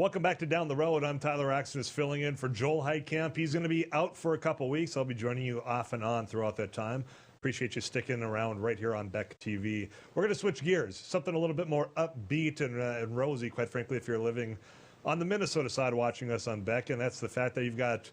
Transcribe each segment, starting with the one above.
Welcome back to Down the Road. I'm Tyler Axness filling in for Joel Heitkamp. He's going to be out for a couple weeks. I'll be joining you off and on throughout that time. Appreciate you sticking around right here on Beck TV. We're going to switch gears, something a little bit more upbeat and rosy, quite frankly, if you're living on the Minnesota side watching us on Beck, and that's the fact that you've got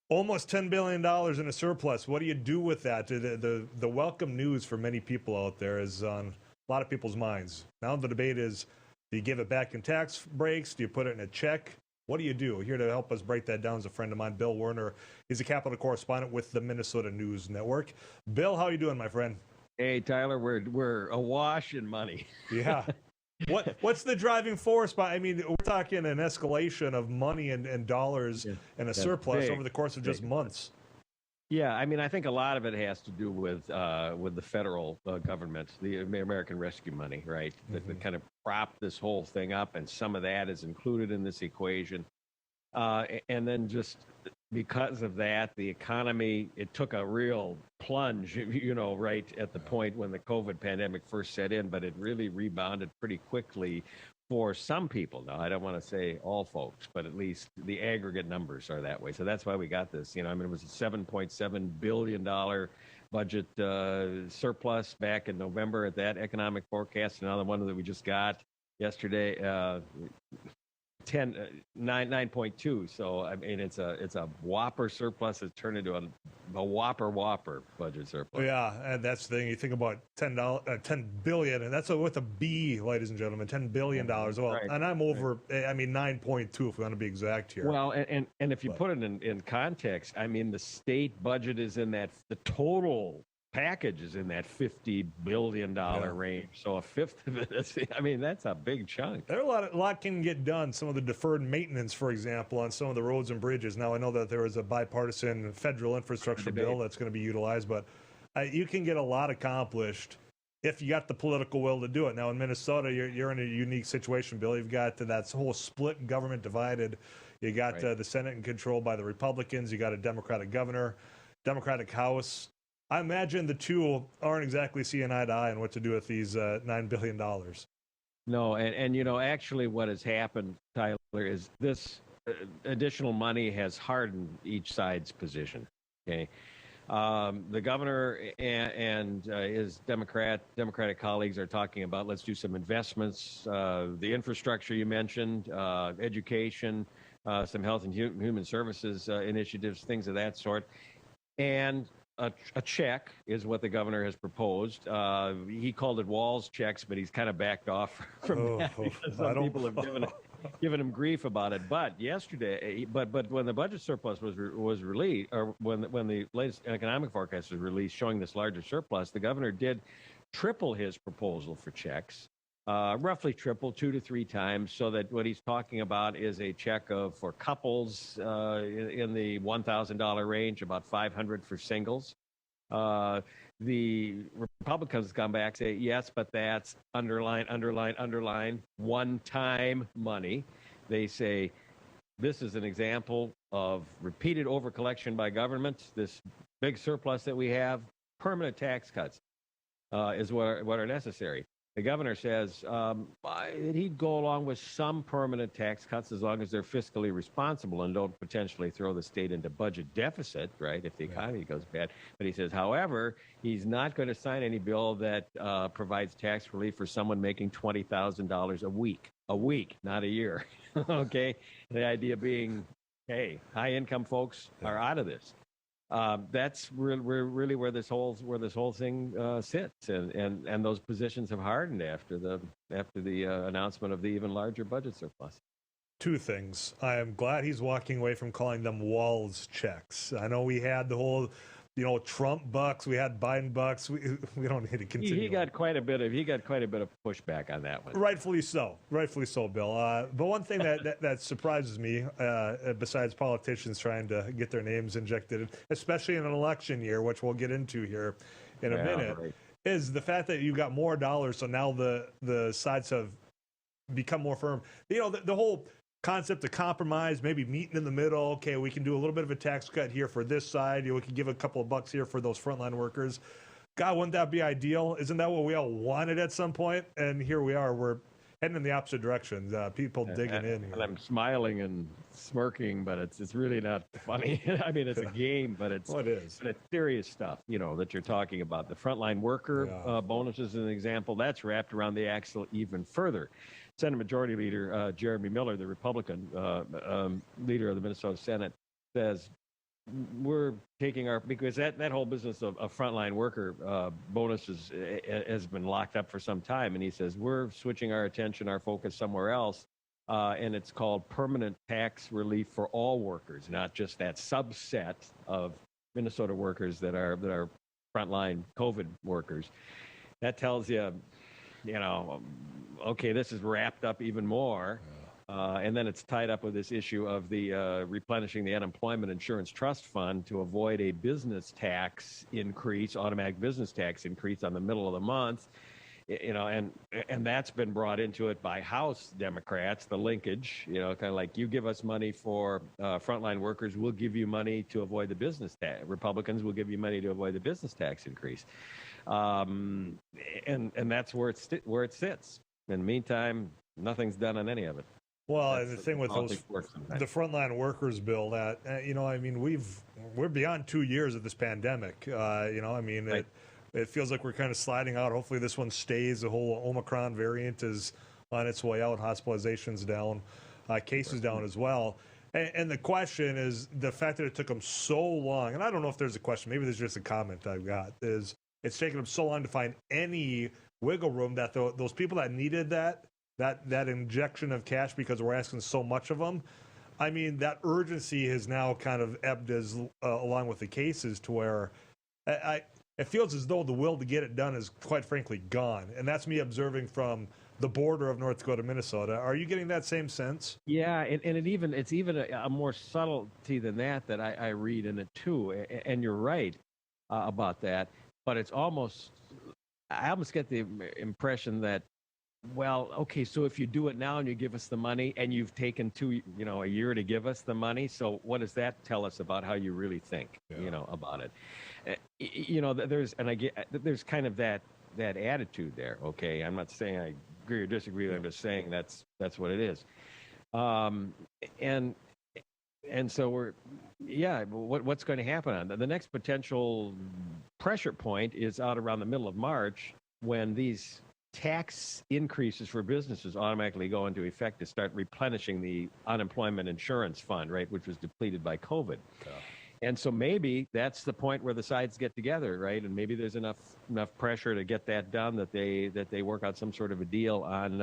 almost $10 billion in a surplus. What do you do with that? The welcome news for many people out there is on a lot of people's minds. Now the debate is, do you give it back in tax breaks? Do you put it in a check? What do you do? Here to help us break that down is a friend of mine, Bill Werner. He's a capital correspondent with the Minnesota News Network. Bill, how are you doing, my friend? Hey, Tyler, we're awash in money. Yeah. What's the driving force? I mean, we're talking an escalation of money and dollars and a surplus over the course of just months. Yeah, I mean, I think a lot of it has to do with the federal government, the American Rescue Money, right? That kind of propped this whole thing up, and some of that is included in this equation. And then just because of that, the economy, it took a real plunge, right at the point when the COVID pandemic first set in, but it really rebounded pretty quickly for some people. Now, I don't want to say all folks, but at least the aggregate numbers are that way. So that's why we got this. I mean, it was a $7.7 billion budget surplus back in November at that economic forecast. Now the one that we just got yesterday, 9.2. So I mean, it's a whopper surplus. It's turned into a whopper budget surplus. Yeah, and that's the thing. You think about $10 billion, and that's with a B, ladies and gentlemen, $10 billion. Well, right. And I'm over. I mean, 9.2 if we want to be exact here. Well, and if you put it in context, I mean, the state budget is in that, the total package is in that $50 billion range. So a fifth of it is, I mean, that's a big chunk. There are a lot can get done. Some of the deferred maintenance, for example, on some of the roads and bridges. Now, I know that there is a bipartisan federal infrastructure bill that's going to be utilized, but you can get a lot accomplished if you got the political will to do it. Now, in Minnesota, you're in a unique situation, Bill. You've got that whole split government divided. You got the Senate controlled by the Republicans. You got a Democratic governor, Democratic House. I imagine the two aren't exactly seeing eye to eye on what to do with these $9 billion. No, and actually what has happened, Tyler, is this additional money has hardened each side's position. Okay, the governor and his Democratic colleagues are talking about, let's do some investments, the infrastructure you mentioned, education, some health and human services initiatives, things of that sort, and a check is what the governor has proposed. He called it Walls checks, but he's kind of backed off from that because some people have given him grief about it. But yesterday, but when the budget surplus was released, or when the latest economic forecast was released showing this larger surplus, the governor did triple his proposal for checks. Roughly triple, 2 to 3 times, so that what he's talking about is a check for couples in the $1,000 range, about $500 for singles. The Republicans come back and say, yes, but that's underline, one-time money. They say this is an example of repeated overcollection by government. This big surplus that we have, permanent tax cuts is what are necessary. The governor says he'd go along with some permanent tax cuts as long as they're fiscally responsible and don't potentially throw the state into budget deficit, right, if the economy goes bad. But he says, however, he's not going to sign any bill that provides tax relief for someone making $20,000 a week, not a year. Okay? The idea being, hey, high-income folks are out of this. That's really where this whole thing sits, and those positions have hardened after the announcement of the even larger budget surplus. Two things. I am glad he's walking away from calling them Walls checks. I know we had the whole, Trump bucks. We had Biden bucks. We don't need to continue. He got quite a bit of pushback on that one. Rightfully so, Bill. But one thing that surprises me, besides politicians trying to get their names injected, especially in an election year, which we'll get into here in a minute, is the fact that you got more dollars. So now the sides have become more firm. The whole concept of compromise, maybe meeting in the middle. Okay, we can do a little bit of a tax cut here for this side. We can give a couple of bucks here for those frontline workers. God, wouldn't that be ideal? Isn't that what we all wanted at some point? And here we are. We're heading in the opposite direction. People digging in here. And I'm smiling and smirking, but it's really not funny. I mean, it's a game, but it's Well, it is. but it's serious stuff, that you're talking about. The frontline worker bonuses, as an example, that's wrapped around the axle even further. Senate Majority Leader Jeremy Miller, the Republican leader of the Minnesota Senate, says we're taking because that whole business of frontline worker bonuses has been locked up for some time, and he says we're switching our attention, our focus somewhere else, and it's called permanent tax relief for all workers, not just that subset of Minnesota workers that are frontline COVID workers. That tells you, okay, this is wrapped up even more. And then it's tied up with this issue of the replenishing the unemployment insurance trust fund to avoid a business tax increase, automatic business tax increase on the middle of the month. And that's been brought into it by House Democrats, the linkage, kind of like you give us money for frontline workers, we'll give you money to avoid the business tax. Republicans will give you money to avoid the business tax increase. And that's where it sits. In the meantime, nothing's done on any of it. Well, and the thing with the frontline workers bill, that we're beyond 2 years of this pandemic. Right. It feels like we're kind of sliding out. Hopefully, this one stays. The whole Omicron variant is on its way out. Hospitalizations down, cases down as well. And the question is the fact that it took them so long. And I don't know if there's a question. Maybe there's just a comment I've got. Is it's taken them so long to find any wiggle room that those people that needed that injection of cash because we're asking so much of them. I mean, that urgency has now kind of ebbed along with the cases to where it feels as though the will to get it done is quite frankly gone. And that's me observing from the border of North Dakota, Minnesota. Are you getting that same sense? Yeah, and it's even a more subtlety than that I read in it too. And you're right about that. But I almost get the impression that, well, okay, so if you do it now and you give us the money and you've taken a year to give us the money, so what does that tell us about how you really think, about it? There's kind of that attitude there. Okay, I'm not saying I agree or disagree. I'm just saying that's what it is. And so what's going to happen on that? The next potential pressure point is out around the middle of March when these tax increases for businesses automatically go into effect to start replenishing the unemployment insurance fund, right, which was depleted by COVID. Yeah. And so maybe that's the point where the sides get together, right? And maybe there's enough pressure to get that done that they work out some sort of a deal on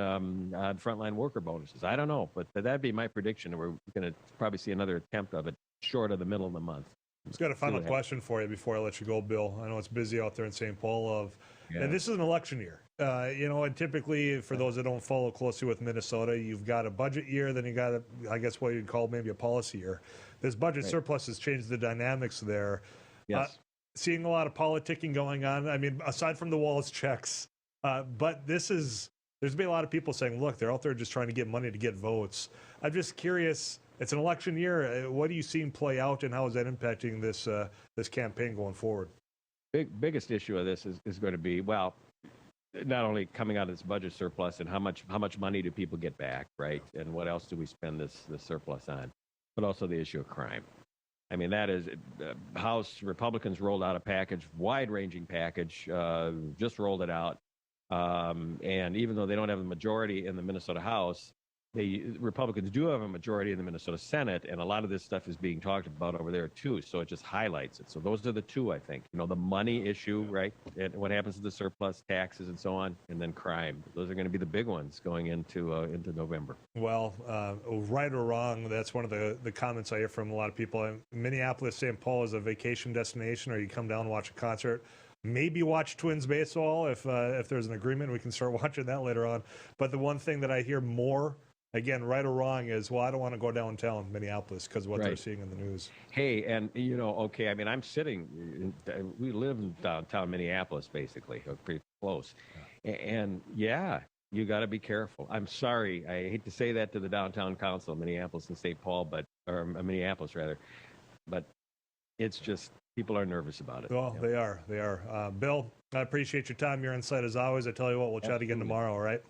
frontline worker bonuses. I don't know, but that'd be my prediction. We're going to probably see another attempt of it short of the middle of the month. I've got a final question for you before I let you go, Bill. I know it's busy out there in St. Paul. And this is an election year. And typically, for those that don't follow closely with Minnesota, you've got a budget year, then you got, I guess, what you'd call maybe a policy year. This budget surplus has changed the dynamics there. Yes. Seeing a lot of politicking going on. I mean, aside from the Wallace checks, but there's been a lot of people saying, look, they're out there just trying to get money to get votes. I'm just curious. It's an election year. What do you see play out, and how is that impacting this campaign going forward? Biggest issue of this is going to be, well, not only coming out of this budget surplus and how much money do people get back, right? And what else do we spend this surplus on? But also the issue of crime. I mean, that is, House Republicans rolled out a package, wide-ranging package, just rolled it out. And even though they don't have a majority in the Minnesota House, the Republicans do have a majority in the Minnesota Senate, and a lot of this stuff is being talked about over there too. So it just highlights it. So those are the two, I think. The money issue, right? And what happens to the surplus, taxes, and so on, and then crime. Those are going to be the big ones going into November. Well, right or wrong, that's one of the comments I hear from a lot of people. Minneapolis, St. Paul is a vacation destination, or you come down and watch a concert. Maybe watch Twins baseball if there's an agreement. We can start watching that later on. But the one thing that I hear more, again, right or wrong, is, well, I don't want to go downtown Minneapolis because of what they're seeing in the news. Hey, and, okay, I mean, we live in downtown Minneapolis, basically, pretty close. Yeah. And, you got to be careful. I'm sorry. I hate to say that to the downtown council of Minneapolis and St. Paul, or Minneapolis, rather. But it's just, people are nervous about it. Well, they are. Bill, I appreciate your time, your insight as always. I tell you what, we'll chat again tomorrow, all right?